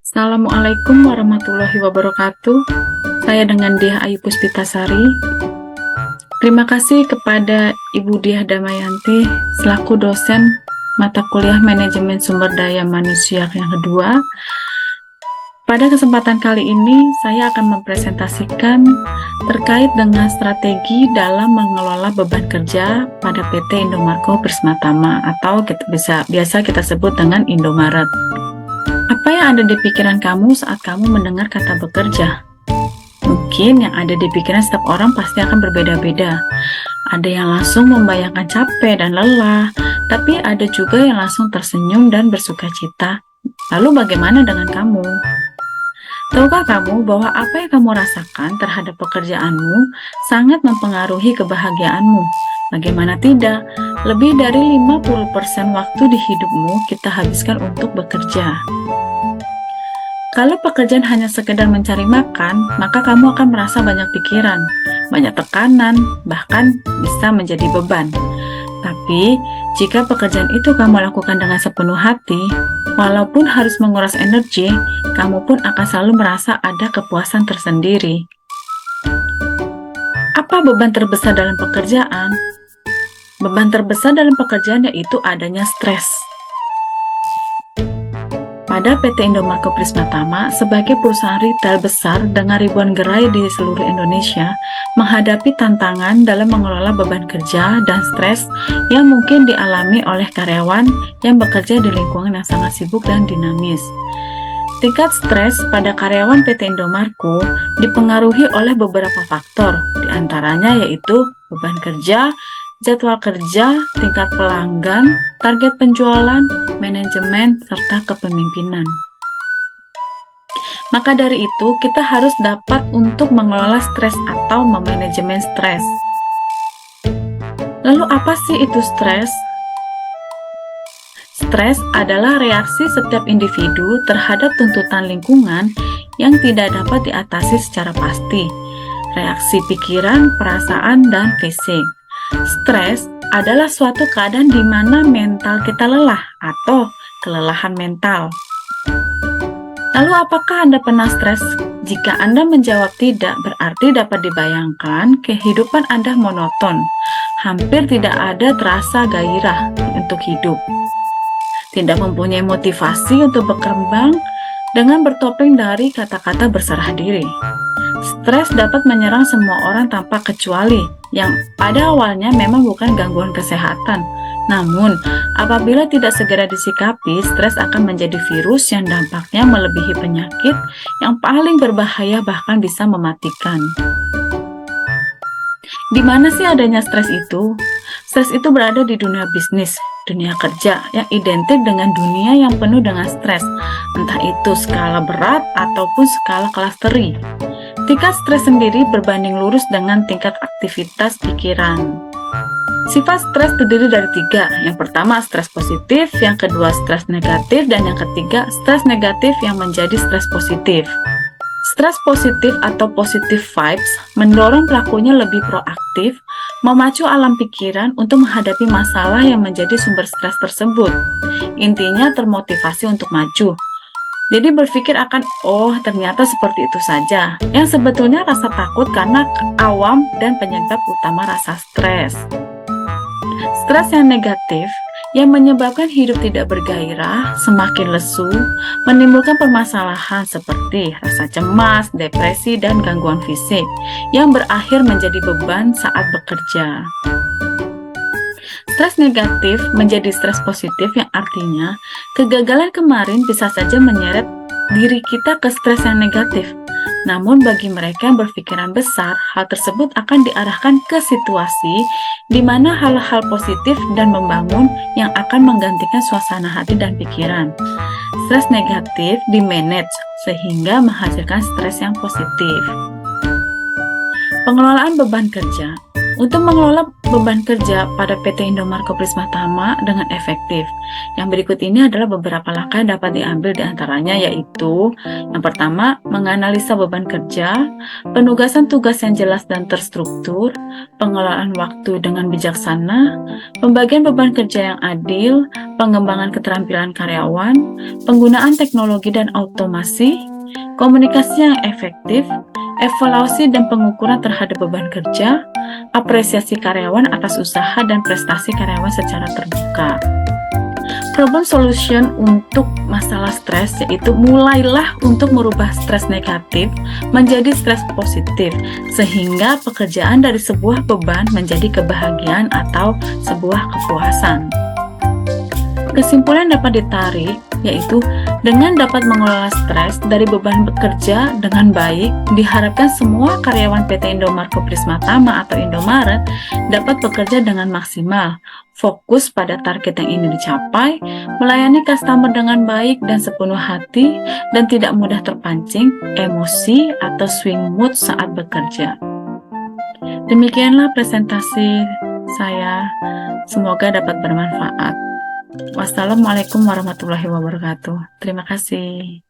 Assalamualaikum warahmatullahi wabarakatuh. Saya dengan Diah Ayu Puspitasari. Terima kasih kepada Ibu Diah Damayanti selaku dosen mata kuliah Manajemen Sumber Daya Manusia yang kedua. Pada kesempatan kali ini, saya akan mempresentasikan terkait dengan strategi dalam mengelola beban kerja pada PT Indomarko Prismatama atau biasa kita sebut dengan Indomaret. Apa yang ada di pikiran kamu saat kamu mendengar kata bekerja? Mungkin yang ada di pikiran setiap orang pasti akan berbeda-beda. Ada yang langsung membayangkan capek dan lelah, tapi ada juga yang langsung tersenyum dan bersukacita. Lalu bagaimana dengan kamu? Tahukah kamu bahwa apa yang kamu rasakan terhadap pekerjaanmu sangat mempengaruhi kebahagiaanmu? Bagaimana tidak? Lebih dari 50% waktu di hidupmu kita habiskan untuk bekerja. Kalau pekerjaan hanya sekedar mencari makan, maka kamu akan merasa banyak pikiran, banyak tekanan, bahkan bisa menjadi beban. Tapi, jika pekerjaan itu kamu lakukan dengan sepenuh hati, walaupun harus menguras energi, kamu pun akan selalu merasa ada kepuasan tersendiri. Apa beban terbesar dalam pekerjaan? Beban terbesar dalam pekerjaan yaitu adanya stres. Pada PT Indomarko Prismatama, sebagai perusahaan retail besar dengan ribuan gerai di seluruh Indonesia, menghadapi tantangan dalam mengelola beban kerja dan stres yang mungkin dialami oleh karyawan yang bekerja di lingkungan yang sangat sibuk dan dinamis. Tingkat stres pada karyawan PT Indomarko dipengaruhi oleh beberapa faktor, diantaranya yaitu beban kerja, jadwal kerja, tingkat pelanggan, target penjualan, manajemen, serta kepemimpinan. Maka dari itu, kita harus dapat untuk mengelola stres atau memanajemen stres. Lalu apa sih itu stres? Stres adalah reaksi setiap individu terhadap tuntutan lingkungan yang tidak dapat diatasi secara pasti. Reaksi pikiran, perasaan, dan fisik. Stres adalah suatu keadaan di mana mental kita lelah atau kelelahan mental. Lalu apakah Anda pernah stres? Jika Anda menjawab tidak, berarti dapat dibayangkan kehidupan Anda monoton. Hampir tidak ada terasa gairah untuk hidup. Tidak mempunyai motivasi untuk berkembang dengan bertopeng dari kata-kata berserah diri. Stres dapat menyerang semua orang tanpa kecuali, yang pada awalnya memang bukan gangguan kesehatan. Namun, apabila tidak segera disikapi, stres akan menjadi virus yang dampaknya melebihi penyakit yang paling berbahaya bahkan bisa mematikan. Di mana sih adanya stres itu? Stres itu berada di dunia bisnis, dunia kerja yang identik dengan dunia yang penuh dengan stres, entah itu skala berat ataupun skala klasteri. Tingkat stres sendiri berbanding lurus dengan tingkat aktivitas pikiran. Sifat stres terdiri dari 3. Yang pertama, stres positif, yang kedua, stres negatif, dan yang ketiga, stres negatif yang menjadi stres positif. Stres positif atau positive vibes mendorong pelakunya lebih proaktif, memacu alam pikiran untuk menghadapi masalah yang menjadi sumber stres tersebut. Intinya termotivasi untuk maju. Jadi berpikir akan, oh ternyata seperti itu saja. Yang sebetulnya rasa takut karena awam dan penyebab utama rasa stres. Stres yang negatif yang menyebabkan hidup tidak bergairah, semakin lesu, menimbulkan permasalahan seperti rasa cemas, depresi, dan gangguan fisik yang berakhir menjadi beban saat bekerja. Stres negatif menjadi stres positif yang artinya kegagalan kemarin bisa saja menyeret diri kita ke stres yang negatif. Namun bagi mereka yang berpikiran besar, hal tersebut akan diarahkan ke situasi di mana hal-hal positif dan membangun yang akan menggantikan suasana hati dan pikiran. Stres negatif di-manage sehingga menghasilkan stres yang positif. Pengelolaan beban kerja. Untuk mengelola beban kerja pada PT Indomaret Prisma Tama dengan efektif, yang berikut ini adalah beberapa langkah yang dapat diambil diantaranya, yaitu yang pertama, menganalisa beban kerja, penugasan tugas yang jelas dan terstruktur, pengelolaan waktu dengan bijaksana, pembagian beban kerja yang adil, pengembangan keterampilan karyawan, penggunaan teknologi dan automasi, komunikasi yang efektif, evaluasi dan pengukuran terhadap beban kerja, apresiasi karyawan atas usaha dan prestasi karyawan secara terbuka. Problem solution untuk masalah stres yaitu mulailah untuk merubah stres negatif menjadi stres positif, sehingga pekerjaan dari sebuah beban menjadi kebahagiaan atau sebuah kepuasan. Kesimpulan dapat ditarik yaitu dengan dapat mengelola stres dari beban bekerja dengan baik, diharapkan semua karyawan PT Indomaret Prisma Tama atau Indomaret dapat bekerja dengan maksimal, fokus pada target yang ingin dicapai, melayani customer dengan baik dan sepenuh hati, dan tidak mudah terpancing emosi atau swing mood saat bekerja. Demikianlah presentasi saya, semoga dapat bermanfaat. Wassalamualaikum warahmatullahi wabarakatuh. Terima kasih.